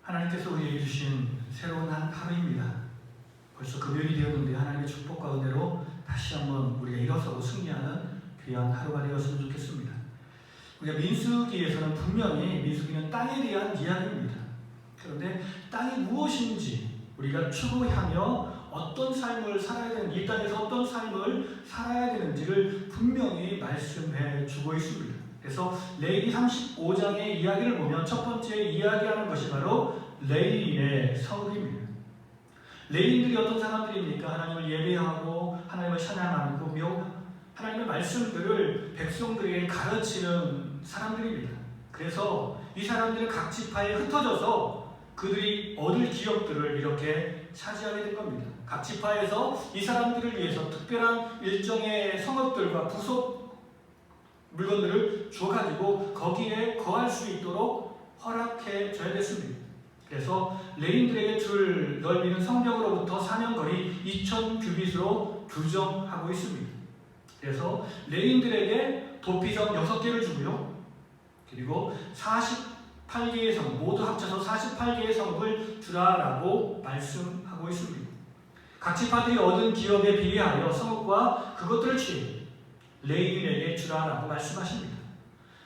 하나님께서 우리에게 주신 새로운 한 하루입니다. 벌써 금요일이 되었는데 하나님의 축복과 은혜로 다시 한번 우리가 일어서고 승리하는 귀한 하루가 되었으면 좋겠습니다. 우리가 민수기에서는 분명히 민수기는 땅에 대한 이야기입니다. 그런데 땅이 무엇인지 우리가 추구하며 어떤 삶을 살아야 되는지, 이 땅에서 어떤 삶을 살아야 되는지를 분명히 말씀해 주고 있습니다. 그래서 레위기 35장의 이야기를 보면 첫 번째 이야기하는 것이 바로 레위인의 성읍입니다. 레위인들이 어떤 사람들입니까? 하나님을 예배하고 하나님을 찬양하고 하나님의 말씀들을 백성들에게 가르치는 사람들입니다. 그래서 이 사람들은 각 지파에 흩어져서 그들이 얻을 기업들을 이렇게 차지하게 된 겁니다. 각 지파에서 이 사람들을 위해서 특별한 일정의 성읍들과 부속 물건들을 줘가지고 거기에 거할 수 있도록 허락해 줘야 됐습니다. 그래서 레위인들에게 줄 넓이는 성벽으로부터 사면거리 2000규빗으로 규정하고 있습니다. 그래서 레위인들에게 도피성 6개를 주고요. 그리고 48개의 성, 모두 합쳐서 48개의 성읍을 주라라고 말씀하고 있습니다. 각 지파들이 얻은 기업에 비례하여 성읍과 그것들을 취해 레위인에게 주라라고 말씀하십니다.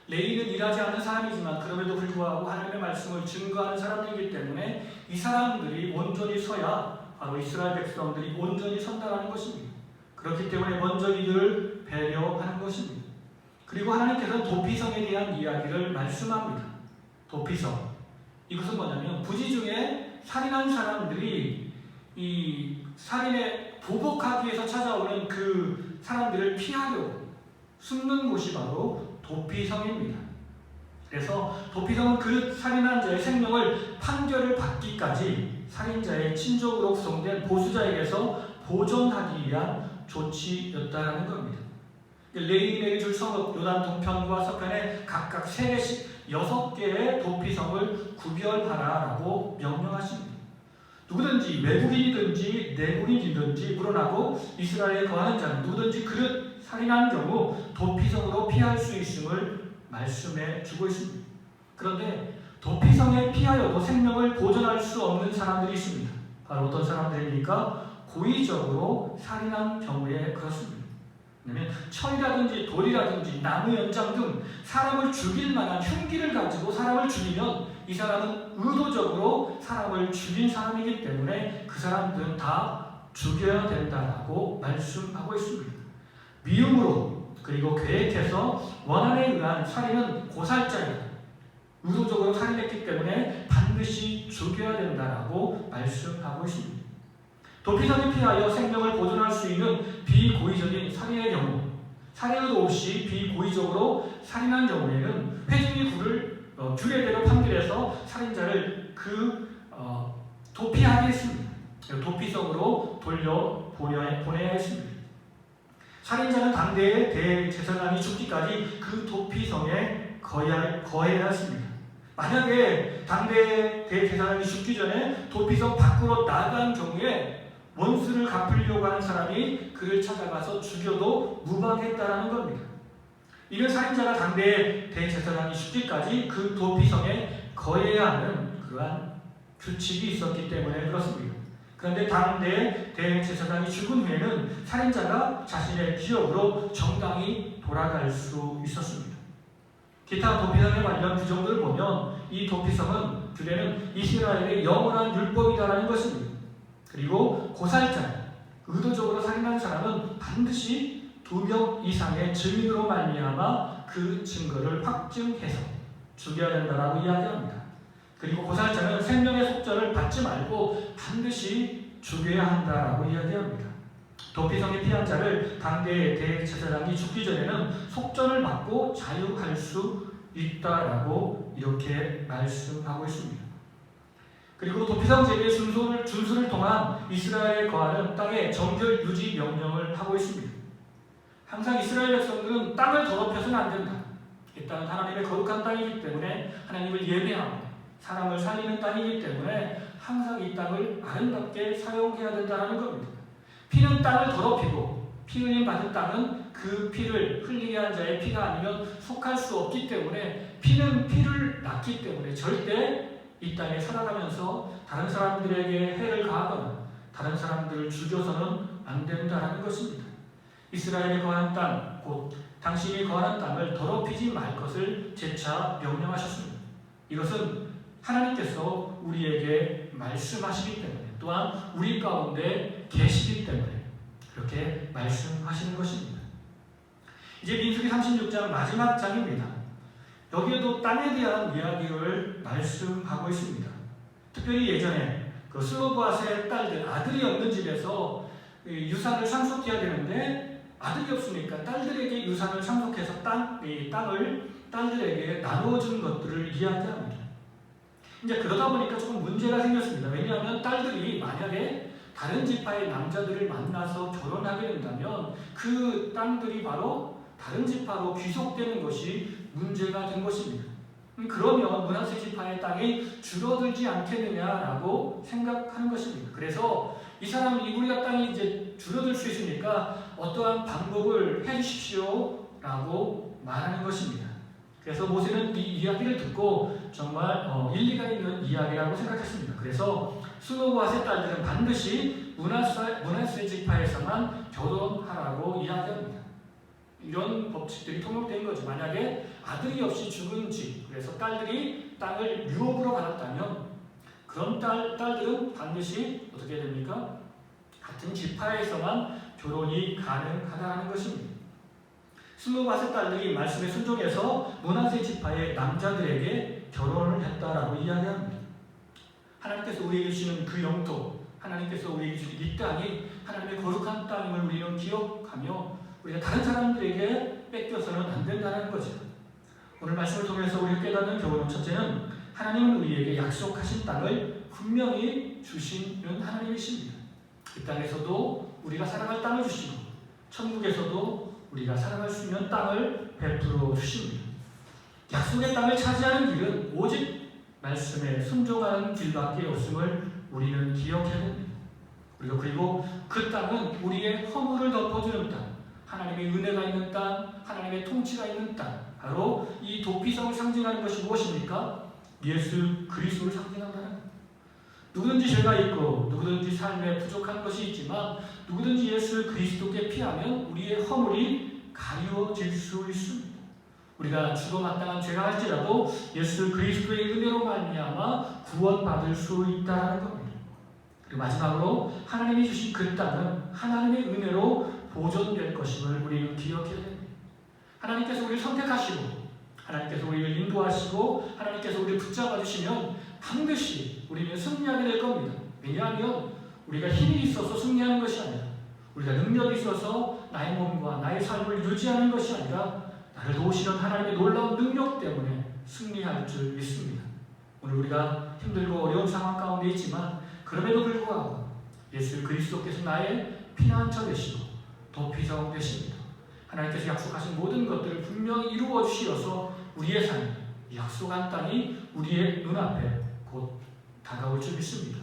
레위인은 일하지 않는 사람이지만 그럼에도 불구하고 하나님의 말씀을 증거하는 사람들이기 때문에 이 사람들이 온전히 서야 바로 이스라엘 백성들이 온전히 선다라는 것입니다. 그렇기 때문에 먼저 이들을 배려하는 것입니다. 그리고 하나님께서는 도피성에 대한 이야기를 말씀합니다. 도피성, 이것은 뭐냐면 부지 중에 살인한 사람들이 이 살인에 보복하기 위해서 찾아오는 그 사람들을 피하려고 숨는 곳이 바로 도피성입니다. 그래서 도피성은 그 살인한 자의 생명을 판결을 받기까지 살인자의 친족으로 구성된 보수자에게서 보존하기 위한 조치였다라는 겁니다. 레위인에게 줄 성읍 요단 동편과 서편에 각각 3개씩 6개의 도피성을 구별하라라고 명령하십니다. 누구든지 외국인이든지 내국인이든지 물어나고 이스라엘에 거하는 자는 누구든지 그를 살인한 경우 도피성으로 피할 수 있음을 말씀해 주고 있습니다. 그런데 도피성에 피하여도 생명을 보존할 수 없는 사람들이 있습니다. 바로 어떤 사람들입니까? 고의적으로 살인한 경우에 그렇습니다. 왜냐하면 철이라든지 돌이라든지 나무 연장 등 사람을 죽일 만한 흉기를 가지고 사람을 죽이면 이 사람은 의도적으로 사람을 죽인 사람이기 때문에 그 사람들은 다 죽여야 된다고 말씀하고 있습니다. 미움으로 그리고 계획해서 원한에 의한 살인은 고살자이다. 의도적으로 살인했기 때문에 반드시 죽여야 된다고 말씀하고 있습니다. 도피성에 피하여 생명을 보존할 수 있는 비고의적인 살인의 경우, 살인 의도 없이 비고의적으로 살인한 경우에는 회중이 규례대로 판결해서 살인자를 도피하게 했습니다. 도피성으로 돌려보내야 했습니다. 살인자는 당대의 대제사장이 죽기까지 그 도피성에 거해야 했습니다. 만약에 당대 대제사장이 죽기 전에 도피성 밖으로 나간 경우에 원수를 갚으려고 하는 사람이 그를 찾아가서 죽여도 무방했다라는 겁니다. 이는 살인자가 당대 대제사장이 죽기까지 그 도피성에 거해야 하는 그러한 규칙이 있었기 때문에 그렇습니다. 그런데 당대 대제사장이 죽은 후에는 살인자가 자신의 기업으로 정당히 돌아갈 수 있었습니다. 기타 도피성에 관련 규정들을 보면 이 도피성은 규례는 이스라엘의 영원한 율법이다라는 것입니다. 그리고 고살자, 의도적으로 살인한 사람은 반드시 2명 이상의 증인으로 말미암아 그 증거를 확증해서 죽여야 된다라고 이야기합니다. 그리고 고살자는 생명의 속전을 받지 말고 반드시 죽여야 한다라고 이야기합니다. 도피성에 피한 자를 당대의 대제사장이 죽기 전에는 속전을 받고 자유할 수 있다라고 이렇게 말씀하고 있습니다. 그리고 도피성 제도의 준수를 통한 이스라엘에 거하는 땅의 정결 유지 명령을 하고 있습니다. 항상 이스라엘 백성들은 땅을 더럽혀서는 안 된다. 이 땅은 하나님의 거룩한 땅이기 때문에 하나님을 예배하고 사람을 살리는 땅이기 때문에 항상 이 땅을 아름답게 사용해야 된다는 겁니다. 피는 땅을 더럽히고 피 흘림 받은 땅은 그 피를 흘리게 한 자의 피가 아니면 속할 수 없기 때문에 피는 피를 낳기 때문에 절대 이 땅에 살아가면서 다른 사람들에게 해를 가하거나 다른 사람들을 죽여서는 안 된다는 것입니다. 이스라엘이 거하는 땅, 곧 당신이 거하는 땅을 더럽히지 말 것을 재차 명령하셨습니다. 이것은 하나님께서 우리에게 말씀하시기 때문에, 또한 우리 가운데 계시기 때문에 그렇게 말씀하시는 것입니다. 이제 민수기 36장 마지막 장입니다. 여기에도 땅에 대한 이야기를 말씀하고 있습니다. 특별히 예전에 그 슬로보아스의 딸들, 아들이 없는 집에서 유산을 상속해야 되는데 아들이 없으니까 딸들에게 유산을 상속해서 땅을 딸들에게 나누어준 것들을 이야기합니다. 이제 그러다 보니까 조금 문제가 생겼습니다. 왜냐하면 딸들이 만약에 다른 지파의 남자들을 만나서 결혼하게 된다면 그 땅들이 바로 다른 지파로 귀속되는 것이 문제가 된 것입니다. 그러면 므낫세 지파의 땅이 줄어들지 않겠느냐라고 생각하는 것입니다. 그래서 이 사람이 우리가 땅이 이제 줄어들 수 있으니까 어떠한 방법을 해주십시오라고 말하는 것입니다. 그래서 모세는 이 이야기를 듣고 정말 일리가 있는 이야기라고 생각했습니다. 그래서 슬로보아스의 딸들은 반드시 므낫세 지파에서만 결혼하라고 이야기합니다. 이런 법칙들이 통용된 거죠. 만약에 아들이 없이 죽은 집, 그래서 딸들이 땅을 유업으로 받았다면 그런 딸들은 반드시 어떻게 됩니까? 같은 지파에서만 결혼이 가능하다는 것입니다. 슬로바스 딸들이 말씀에 순종해서 므낫세 지파의 남자들에게 결혼을 했다라고 이야기합니다. 하나님께서 우리에게 주시는 그 영토, 하나님께서 우리에게 주신 이 땅이 하나님의 거룩한 땅임을 우리는 기억하며 우리가 다른 사람들에게 뺏겨서는 안 된다는 거죠. 오늘 말씀을 통해서 우리가 깨닫는 교훈은, 첫째는 하나님은 우리에게 약속하신 땅을 분명히 주시는 하나님이십니다. 이 땅에서도 우리가 살아갈 땅을 주시고 천국에서도 우리가 살아갈 수 있는 땅을 베풀어 주십니다. 약속의 땅을 차지하는 길은 오직 말씀에 순종하는 길밖에 없음을 우리는 기억해야 됩니다. 우리가 그리고 그 땅은 우리의 허물을 덮어주는 땅, 하나님의 은혜가 있는 땅, 하나님의 통치가 있는 땅, 바로 이 도피성을 상징하는 것이 무엇입니까? 예수 그리스도를 상징한다는 것. 누구든지 죄가 있고 누구든지 삶에 부족한 것이 있지만 누구든지 예수 그리스도께 피하면 우리의 허물이 가려질 수 있습니다. 우리가 죽어 마땅한 죄가 할지라도 예수 그리스도의 은혜로 말미암아 구원받을 수 있다는 겁니다. 그리고 마지막으로 하나님이 주신 그 땅은 하나님의 은혜로 보존될 것임을 우리는 기억해야 됩니다. 하나님께서 우리를 선택하시고 하나님께서 우리를 인도하시고 하나님께서 우리를 붙잡아 주시면 반드시 우리는 승리하게 될 겁니다. 왜냐하면 우리가 힘이 있어서 승리하는 것이 아니라, 우리가 능력이 있어서 나의 몸과 나의 삶을 유지하는 것이 아니라 나를 도우시는 하나님의 놀라운 능력 때문에 승리할 줄 믿습니다. 오늘 우리가 힘들고 어려운 상황 가운데 있지만 그럼에도 불구하고 예수 그리스도께서 나의 피난처 되시고 도피성 되십니다. 하나님께서 약속하신 모든 것들을 분명히 이루어 주시어서 우리의 삶, 약속한 땅이 우리의 눈앞에 곧 다가올 줄 믿습니다.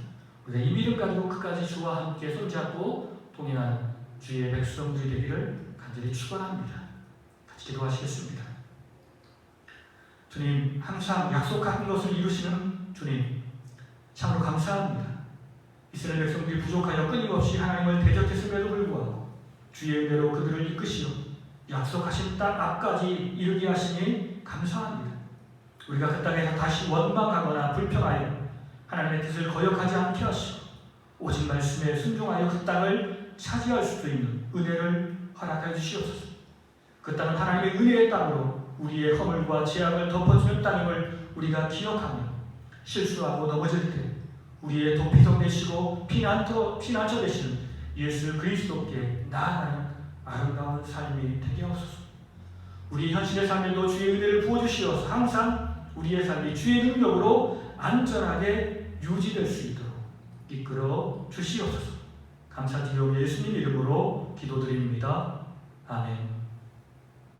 우리가 이 믿음 가지고 끝까지 주와 함께 손잡고 동행하는 주의 백성들이 되기를 간절히 축원합니다. 같이 기도하시겠습니다. 주님, 항상 약속한 것을 이루시는 주님, 참으로 감사합니다. 이스라엘 백성들이 부족하여 끊임없이 하나님을 대적했음에도 불구하고 주의 은혜로 그들을 이끄시어 약속하신 땅 앞까지 이르게 하시니 감사합니다. 우리가 그 땅에서 다시 원망하거나 불평하여 하나님의 뜻을 거역하지 않게 하시고 오직 말씀에 순종하여 그 땅을 차지할 수 있는 은혜를 허락해 주시옵소서. 그 땅은 하나님의 은혜의 땅으로 우리의 허물과 죄악을 덮어주는 땅임을 우리가 기억하며 실수하고 넘어질 때 우리의 도피성 되시고 피난처 되시는 예수 그리스도께 나아가는 아름다운 삶이 되게 하옵소서. 우리 현실의 삶에도 주의 은혜를 부어주시어서 항상 우리의 삶이 주의 능력으로 안전하게 유지될 수 있도록 이끌어 주시옵소서. 감사드리며 예수님 이름으로 기도드립니다. 아멘.